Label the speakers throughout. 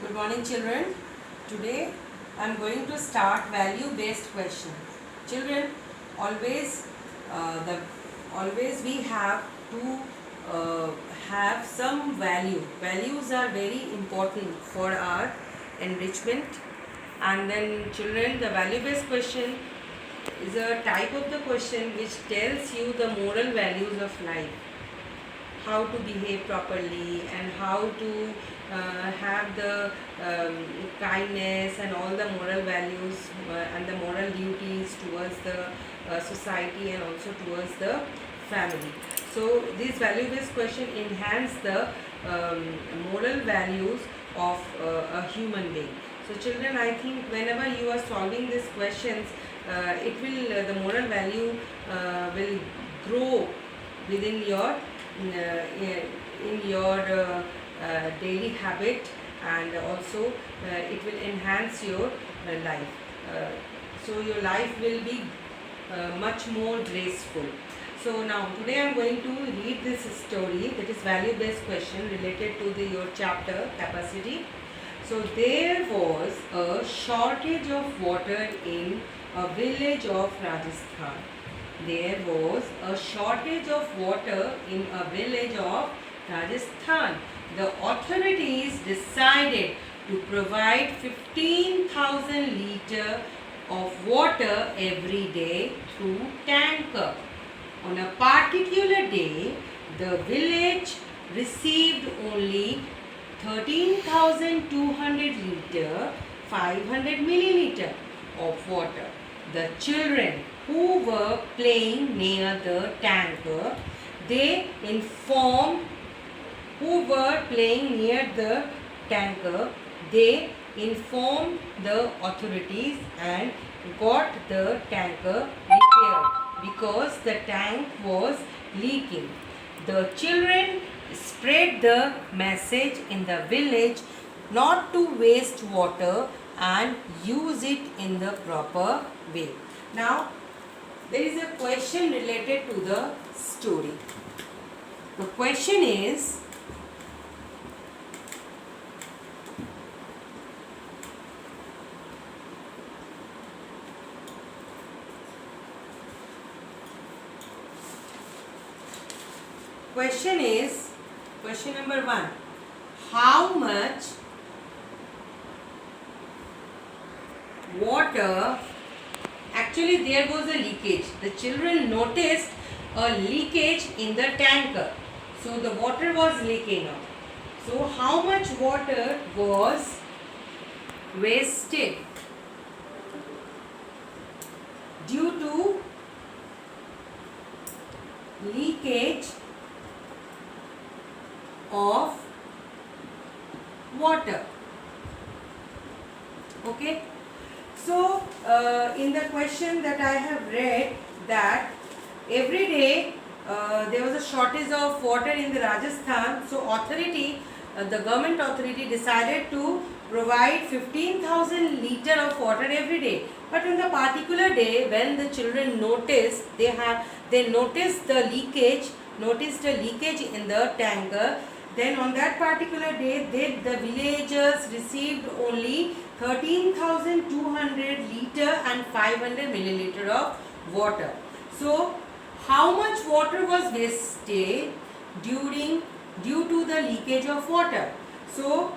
Speaker 1: Good morning, children. Today I am going to start value-based questions. Children, always always we have to uh, have some value. Values are very important for our enrichment. And then, children, the value-based question is a type of the question which tells you the moral values of life, how to behave properly and how to have the kindness and all the moral values and the moral duties towards the society and also towards the family. So this value based question enhance the moral values of a human being. So children, I think whenever you are solving these questions, it will the moral value will grow within your in your daily habit, and also it will enhance your life. So your life will be much more graceful. So now today I am going to read this story, that is value based question related to your chapter capacity. So there was a shortage of water in a village of Rajasthan. There was a shortage of water in a village of Rajasthan. The authorities decided to provide 15,000 liters of water every day through tanker. On a particular day, the village received only 13,200 liters, 500 milliliter of water. The children who were playing near the tanker, they informed they informed the authorities and got the tanker repaired because the tank was leaking. The children spread the message in the village not to waste water and use it in the proper way. Now, there is a question related to the story. The question is, question number 1. How much water, actually there was a leakage. The children noticed a leakage in the tanker. So the water was leaking out. So how much water was wasted due to leakage of water? Okay. So in the question that I have read, that every day there was a shortage of water in the Rajasthan. So the government authority decided to provide 15,000 liters of water every day. But on the particular day when the children noticed, they noticed the leakage in the tanker. Then on that particular day, the villagers received only 13,200 liter and 500 milliliter of water. So how much water was wasted due to the leakage of water? So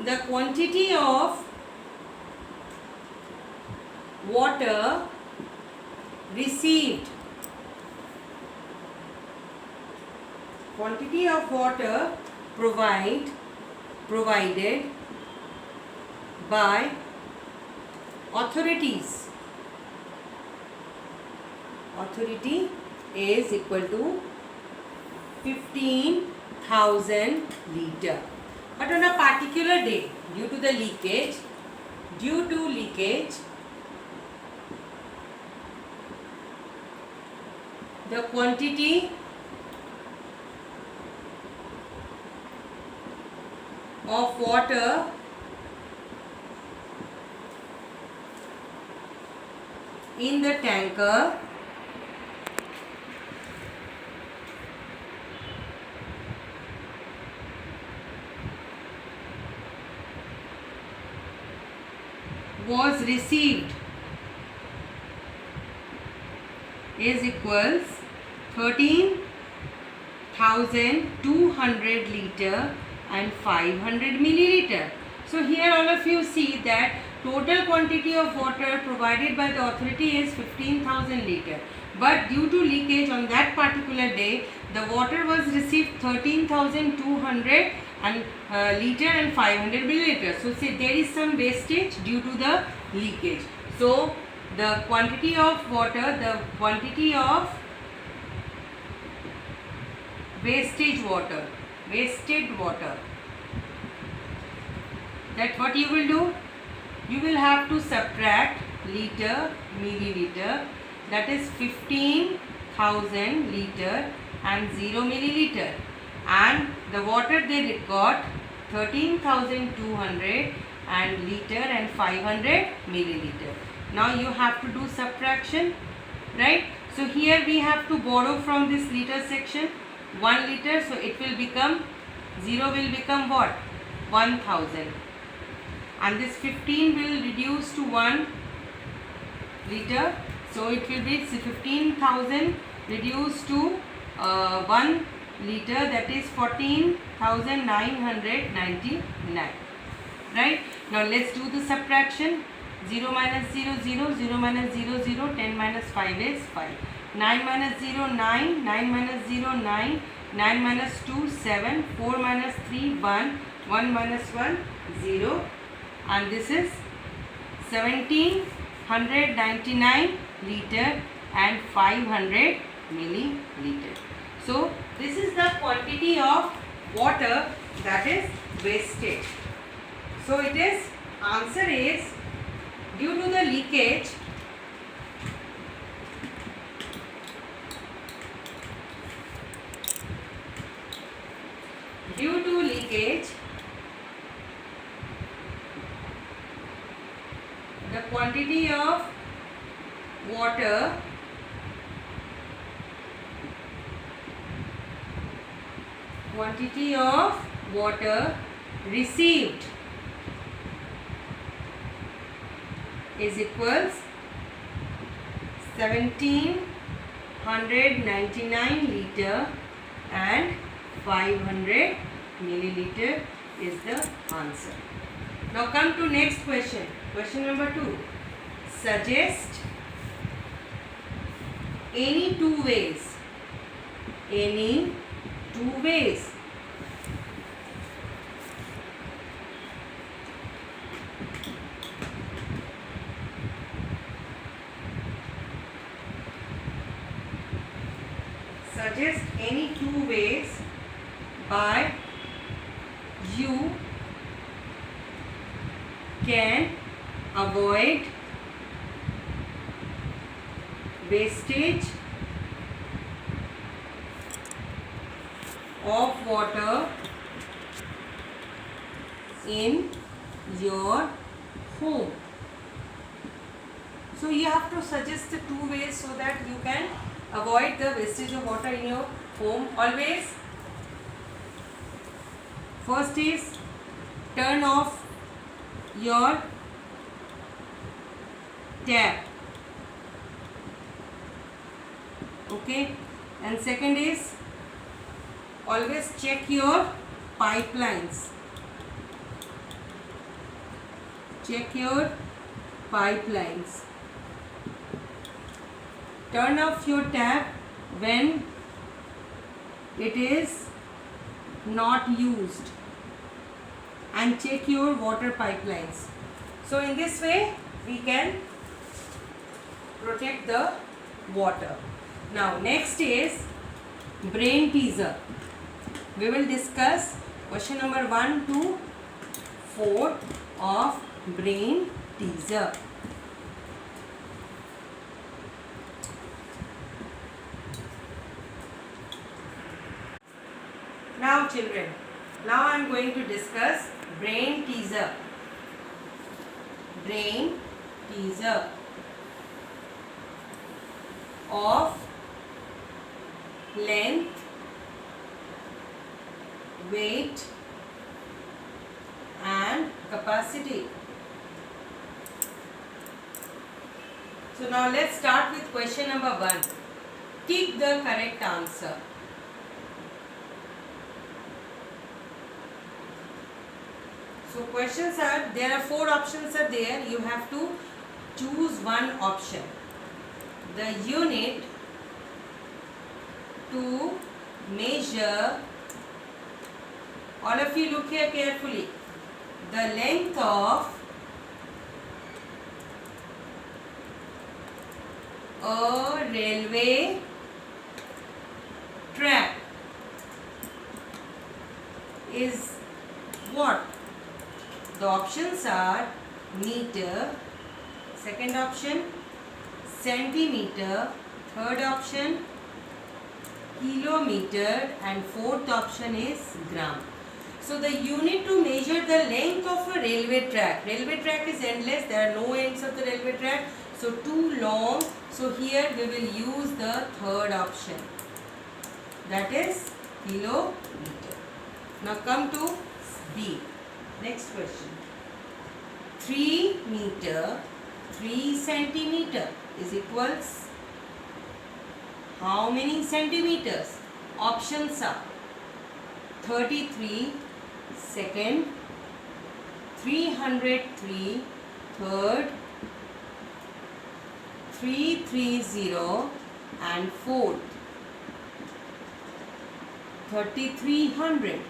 Speaker 1: the quantity of water received, quantity of water provided by authority is equal to 15,000 liter. But on a particular day, due to leakage, the quantity of water in the tanker was received is equals 13,200 liter and 500 milliliter. So here all of you see that total quantity of water provided by the authority is 15,000 liter. But due to leakage on that particular day, the water was received 13,200 and liter and 500 milliliter. So say there is some wastage due to the leakage. So the quantity of water, the quantity of wasted water, that what you will do? You will have to subtract liter, milliliter, that is 15,000 liter and 0 milliliter, and the water they got 13,200 and liter and 500 milliliter. Now you have to do subtraction, right? So here we have to borrow from this liter section 1 liter, so it will become 0 will become what? 1000, and this 15 will reduce to 1 liter, so it will be 15,000 reduced to 1 liter, that is 14,999, right? Now let's do the subtraction. 0 minus 0, 0, 0 minus 0, 0, 10 minus 5 is 5. 9 minus 0, 9, 9 minus 0, 9, 9 minus 2, 7, 4 minus 3, 1, 1 minus 1, 0, and this is 1799 liter and 500 milliliter. So this is the quantity of water that is wasted. So it is, answer is, due to the leakage, the quantity of water received is equals 1799 liter and 500 milliliter is the answer. Now come to next question. Question number 2. Suggest any two ways. Suggest any two ways by you can avoid wastage of water in your home. So you have to suggest the two ways so that you can avoid the wastage of water in your home always. First is turn off your tap, okay, and second is always check your pipelines. Turn off your tap when it is not used and check your water pipelines. So in this way we can protect the water. Now next is brain teaser. We will discuss question number 1 to 4 of brain teaser. Now children, now I am going to discuss brain teaser. Brain teaser of length, weight and capacity. So now let's start with question number 1. Tick the correct answer. So questions are, there are 4 options are there. You have to choose one option. The unit to measure, all of you look here carefully, the length of a railway track is what? The options are meter, second option centimeter, third option kilometer, and fourth option is gram. So the unit to measure the length of a railway track. Railway track is endless. There are no ends of the railway track. So too long. So here we will use the third option. That is kilometer. Now come to B. Next question. 3 meter, 3 centimeter is equals how many centimeters? Options are 33 second, 303 third, 330 and fourth. 3300.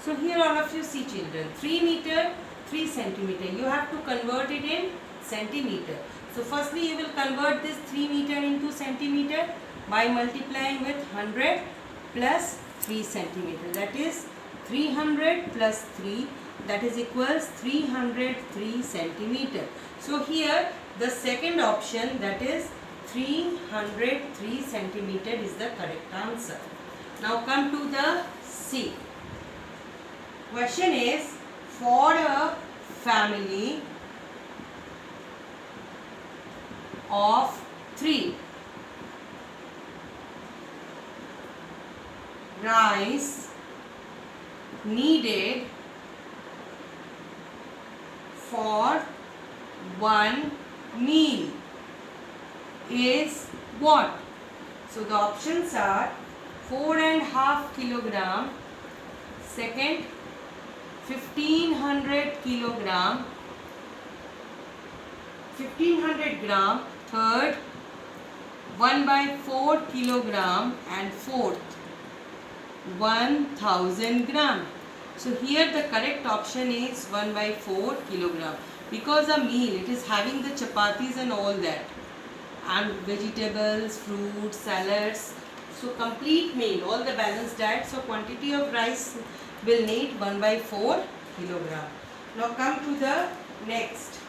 Speaker 1: So here all of you see children, 3 meter, 3 centimeter. You have to convert it in centimeter. So firstly you will convert this 3 meter into centimeter by multiplying with 100 plus 3 centimeter. That is 300 plus 3, that is equals 303 centimeter. So here the second option, that is 303 centimeter is the correct answer. Now come to the C. Question is, for a family of 3, rice needed for one meal is what? So the options are 4.5 kilogram, second 1500 kilogram, 1500 gram, third 1/4 kilogram, and fourth 1000 gram. So here the correct option is 1/4 kilogram, because a meal, it is having the chapatis and all that, and vegetables, fruits, salads. So complete meal, all the balanced diet. So quantity of rice will need 1/4 kilogram. Now come to the next.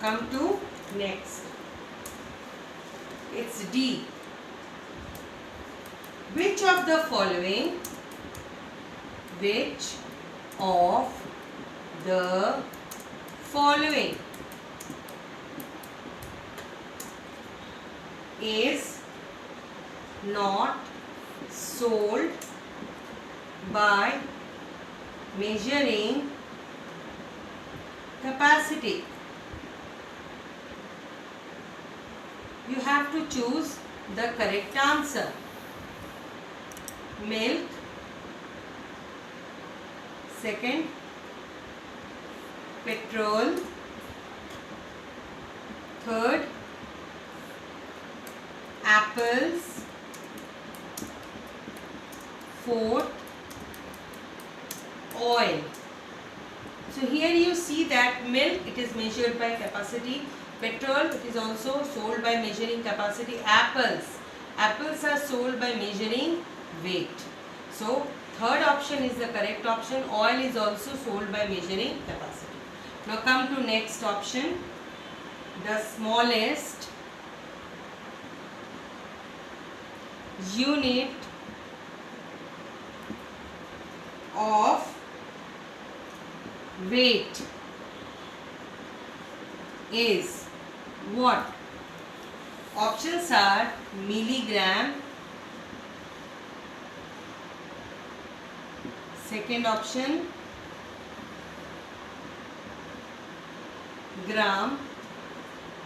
Speaker 1: Come to next. It's D. Which of the following is not sold by measuring capacity? You have to choose the correct answer. Milk, second petrol, third apples, fourth oil. So here you see that milk, it is measured by capacity. Petrol, it is also sold by measuring capacity. Apples are sold by measuring weight. So third option is the correct option. Oil is also sold by measuring capacity. Now come to next option. The smallest unit of weight is what? Options are milligram, Second option gram.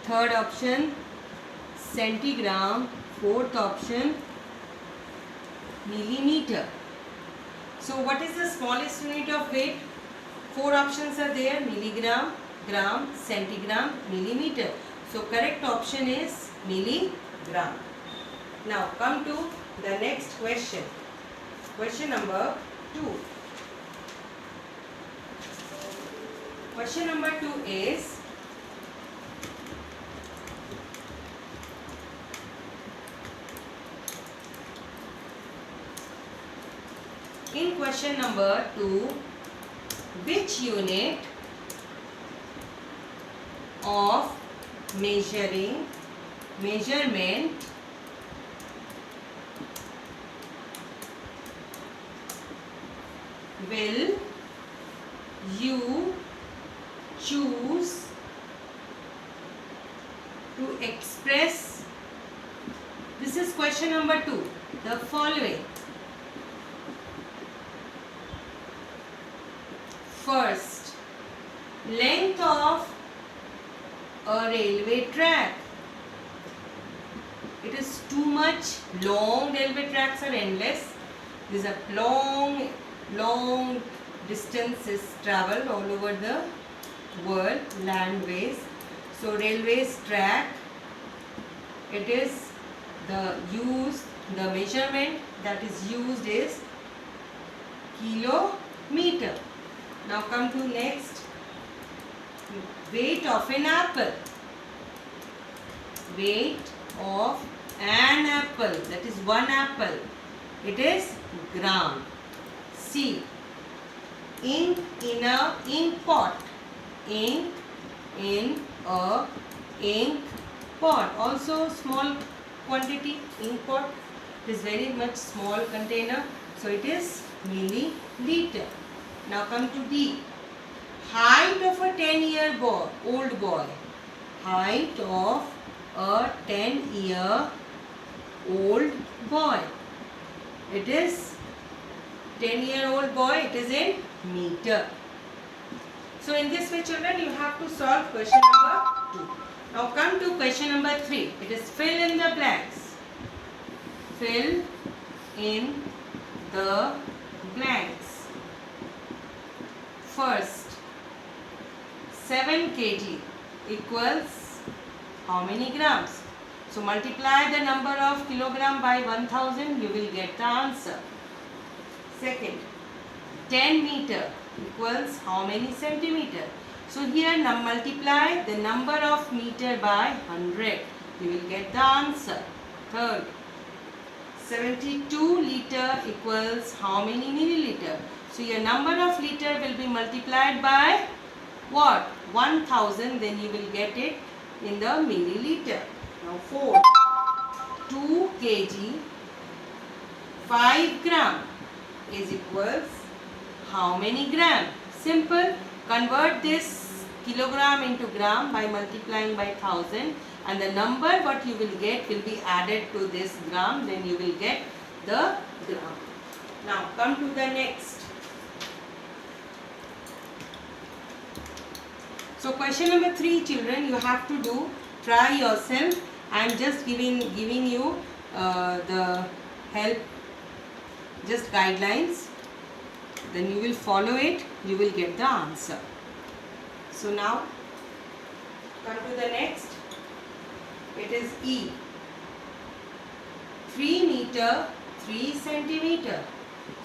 Speaker 1: Third option centigram. Fourth option millimeter. So what is the smallest unit of weight? Four options are there: milligram, gram, centigram, millimeter. So correct option is milligram. Now come to the next question. Question number 2. Question number 2 is, in question number 2, which unit of measurement will you choose to express? This is question number 2. The following. First, length of a railway track. It is too much long. Railway tracks are endless. These are long distances traveled all over the world, landways. So railways track, it is the measurement that is used is kilometer. Now come to next. Weight of an apple. Weight of an apple, that is one apple, it is gram. C. Ink in a ink pot. Ink in a ink pot. Also small quantity. Ink pot is very much small container. So it is milliliter. Now come to D. Height of a 10-year-old boy. Height of a 10-year-old boy. It is 10-year-old boy. It is in meter. So in this way, children, you have to solve question number 2. Now come to question number 3. It is fill in the blanks. Fill in the blanks. First, 7 kg equals how many grams? So multiply the number of kilogram by 1000, you will get the answer. Second, 10 meter equals how many centimeter? So here multiply the number of meter by 100, you will get the answer. Third, 72 liter equals how many milliliter? So your number of liter will be multiplied by what? 1000, then you will get it in the milliliter. Now 4, 2 kg 5 gram is equals how many gram? Simple. Convert this kilogram into gram by multiplying by 1000, and the number what you will get will be added to this gram, then you will get the gram. Now come to the next. So question number 3, children, you have to do. Try yourself. I am just giving you the help, just guidelines. Then you will follow it. You will get the answer. So now come to the next. It is E. 3 meter 3 centimeter.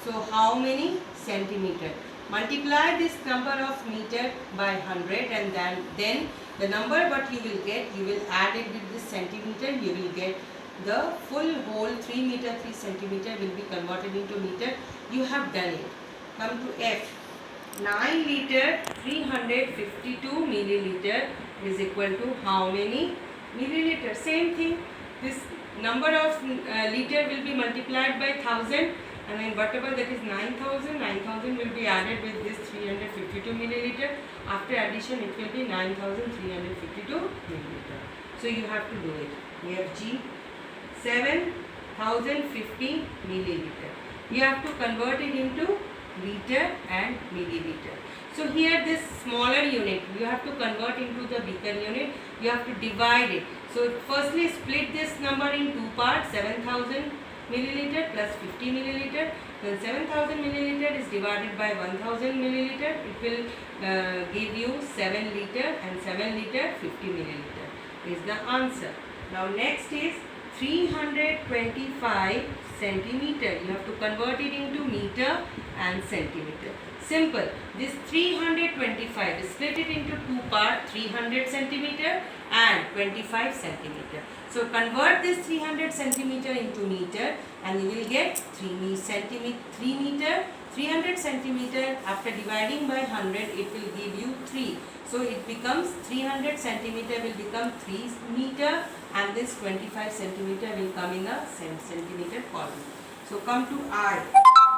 Speaker 1: So how many centimeter? Multiply this number of meter by 100, and then the number what you will get, you will add it with this centimeter, you will get the full whole 3 meter 3 centimeter will be converted into meter. You have done it. Come to F. 9 liter 352 milliliter is equal to how many milliliter? Same thing. This number of liter will be multiplied by 1000, and then whatever that is 9000 will be added with this 352 milliliter. After addition it will be 9352 milliliter. So you have to do it. We have G. 7050 milliliter. You have to convert it into liter and milliliter. So here this smaller unit you have to convert into the bigger unit. You have to divide it. So firstly split this number in two parts, 7000 milliliter plus 50 milliliter. When 7000 milliliter is divided by 1000 milliliter, it will give you 7 liter, and 7 liter 50 milliliter is the answer. Now next is 325 centimeter. You have to convert it into meter and centimeter. Simple. This 325, split it into two parts, 300 centimeter and 25 centimeter. So convert this 300 centimeter into meter and you will get 3 meter. 300 centimeter, after dividing by 100 it will give you 3. So it becomes 300 centimeter will become 3 meter, and this 25 centimeter will come in a centimeter column. So come to I.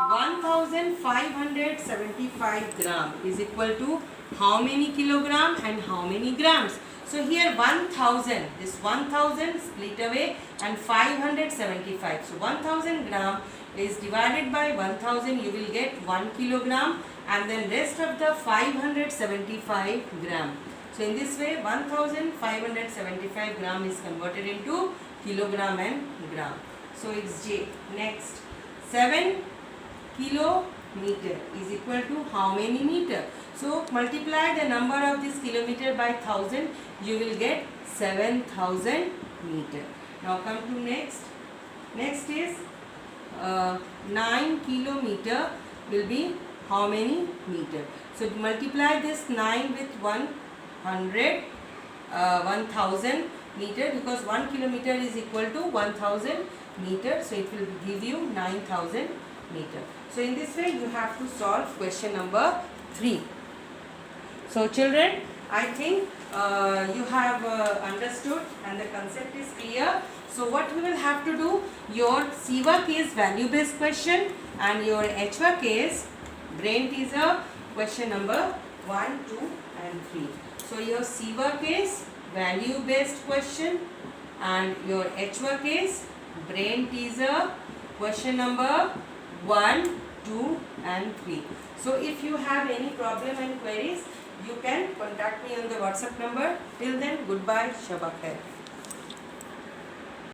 Speaker 1: 1575 gram is equal to how many kilogram and how many grams? So here 1000, this 1000 split away and 575. So 1000 gram is divided by 1000, you will get 1 kilogram, and then rest of the 575 gram. So in this way 1575 gram is converted into kilogram and gram. So it's J. Next, 7 kilometer is equal to how many meter? So multiply the number of this kilometer by 1000, you will get 7000 meter. Now come to next. Next is 9 kilometer will be how many meter? So multiply this 9 with 1000 meter, because 1 kilometer is equal to 1000 meter. So it will give you 9000 meter. So in this way you have to solve question number 3. So children, I think you have understood and the concept is clear. So what you will have to do, your C work is value based question and your H work is brain teaser question number 1, 2 and 3. So your C work is value based question and your H work is brain teaser question number 1, 2 and 3. So if you have any problem and queries, you can contact me on the WhatsApp number. Till then, goodbye. Shabak hai.